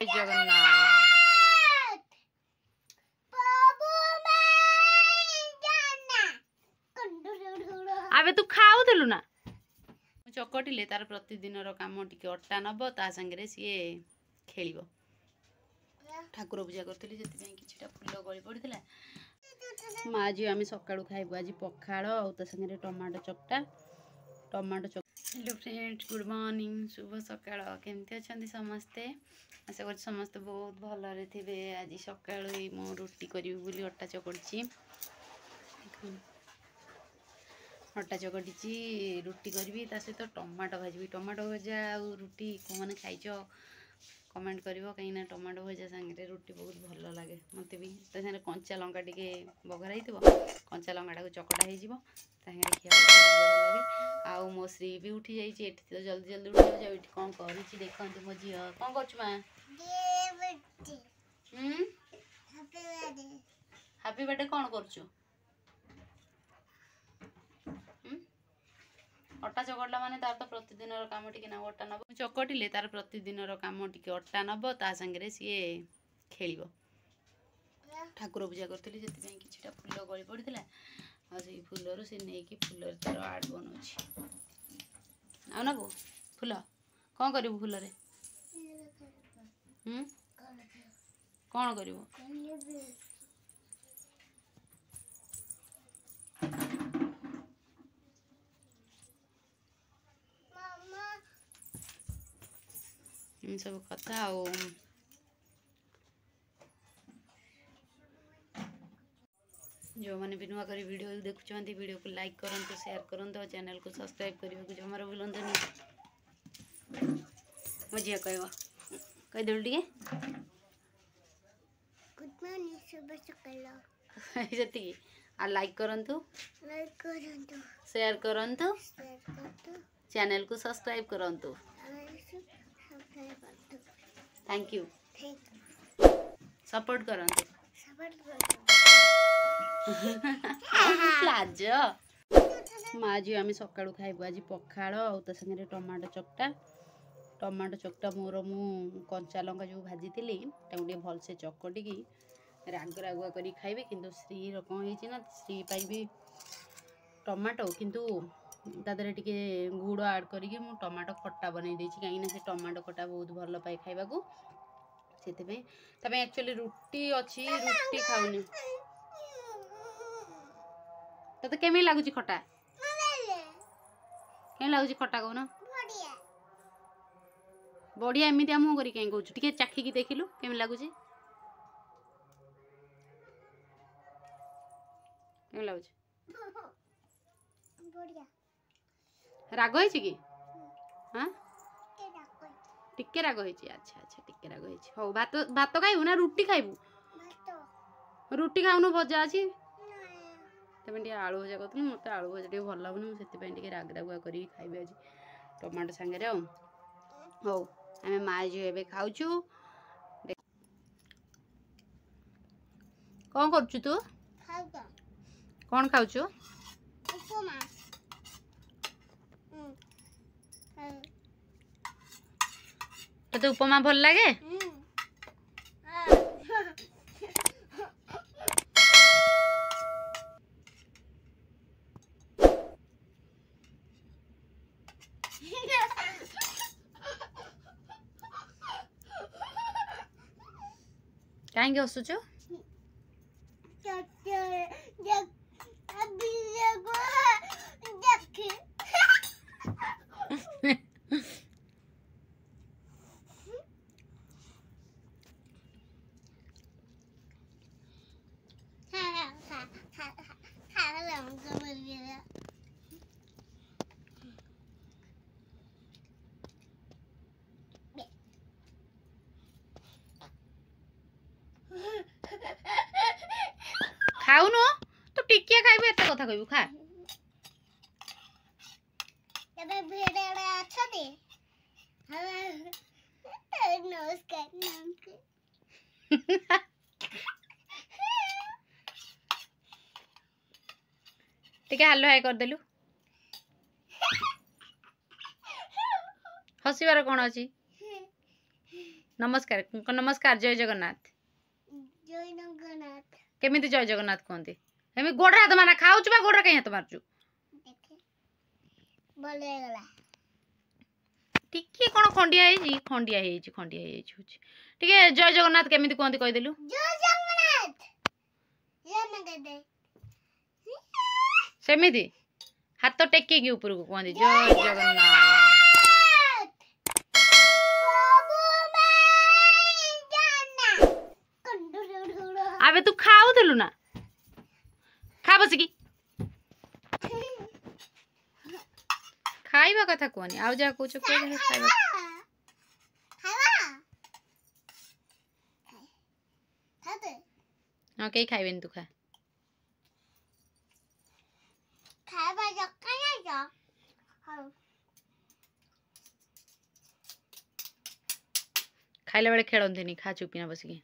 जगन्नाथ आबे तू खाऊलु ना चकटिले तार प्रतिदिन काम टिके अट्टा नब ता संगे सी खेल ठाकुर पूजा करी कि फुल गली पड़ा माँ झी आम सका खाइबू आज पखाड़ और संगे टमाटो चकटा हेलो फ्रेंड्स गुड मॉर्निंग शुभ सकाळ केमती अच्छा समस्ते आशा कर समस्ते बहुत भलरे थे आज सका मो रुटी करी अटा चकड़ी अटा चकटी रुटी करी सहित टमाटो भाजी टमाटो भजा आ रुटी कौन खाई कमेंट कर कहीं टमाटो भजा सांगे रुटी बहुत भल लगे मत भी तो कंचा लंका टे बघर कंचा लंका चकटा हो खिया लगे आउ मो श्री भी उठी जाइए तो जल्दी जल्दी उठी जाओ ये कौन कर देखते मो झी कौन कर हैप्पी बर्थडे कौन कर अटा चकड़ला माने तार तो प्रतिदिन काम टिके ना अटा नब चकटिले तार प्रतिदिन काम टिके अटा नब ता संगे सी खेल ठाकुर पूजा करी कि फुल गली पड़ा से फुलर से नहीं कि फुल तार आर्ट बनाऊँ आउ ना बो फुल कौन कर फुल कौन कर सब कथा जो मैंने भी नुआ कर वीडियो देखुं वीडियो को लाइक करूँ शेयर करूँ और चैनल को सब्सक्राइब करने को जमार भूलु मो झी कह कहीदेलु टे जी आ लाइक करूँ शेयर करूँ चैनल को सब्सक्राइब करूँ थैंक यू सपोर्ट करूँ लाज माँ झी आम सका खाइबू आज पखाड़ और संगे टमाटो चकटा मोर मु कंचा लंका जो भाजी टे भलसे चकटिकी राग रागुआ कर खाइबे किंतु श्री कौन है श्री भी टमाटो किंतु तादर टे गुड़ आड करी मु टमाटो खट्टा बनई कहीं से टमाटो खट्टा बहुत भल पाए खाइबा से एक्चुअली रुटी अच्छी रुटी खाऊनी तो केमी लगुच खट्टा केमी लगुच खट्टा कहना बढ़िया एमती मुँह कर कहीं कौच टे चाखिकी देखिलु केमी लगुच केमी लगुच राग है कि हाँ टिके राग है अच्छा अच्छा टिके राग है हौ भात भात खाइबू ना रुटी खाइबू रुटी खाऊनु भजा अच्छी तेज आलू भजा करूँ मत आलू भजा टे भल लगुनि मुझे राग रागुआ कर खाइबे आज टमाटो सांगे हौ आम माँ झी ए खाऊ कौन कर तू कौन खाऊ तो उपमा भल लगे कहीं हसुच खाऊनु तो टिके खाइबे एते कथा कहबू खा एबे भेड़े अच्छा दे नमस्कार टिके हालो हाय कर देलु हसीबार कौन अच्छी नमस्कार नमस्कार जय जगन्नाथ जय जगन्नाथ केमिति जय जगन्नाथ कहते एमि गोड़ हाथ माना खाऊछु बा गोड़ कहीं हाथ मारछु देखे बोले गला टिके कोन खंडिया होछि टिके जय जगन्नाथ केमिति कहते कहि देलु जय जगन्नाथ ये न दे सेमिति हाथ टेकी की ऊपर को कहते जय जगन्नाथ आबे तू खाऊ देलु ना खा बसिकी खाइबा कथा कहनी आउ जा कहू खाइबा हाँ कहीं खाइबेनी तू खा खाइला बेले खेलते खा चुपिना बसिकी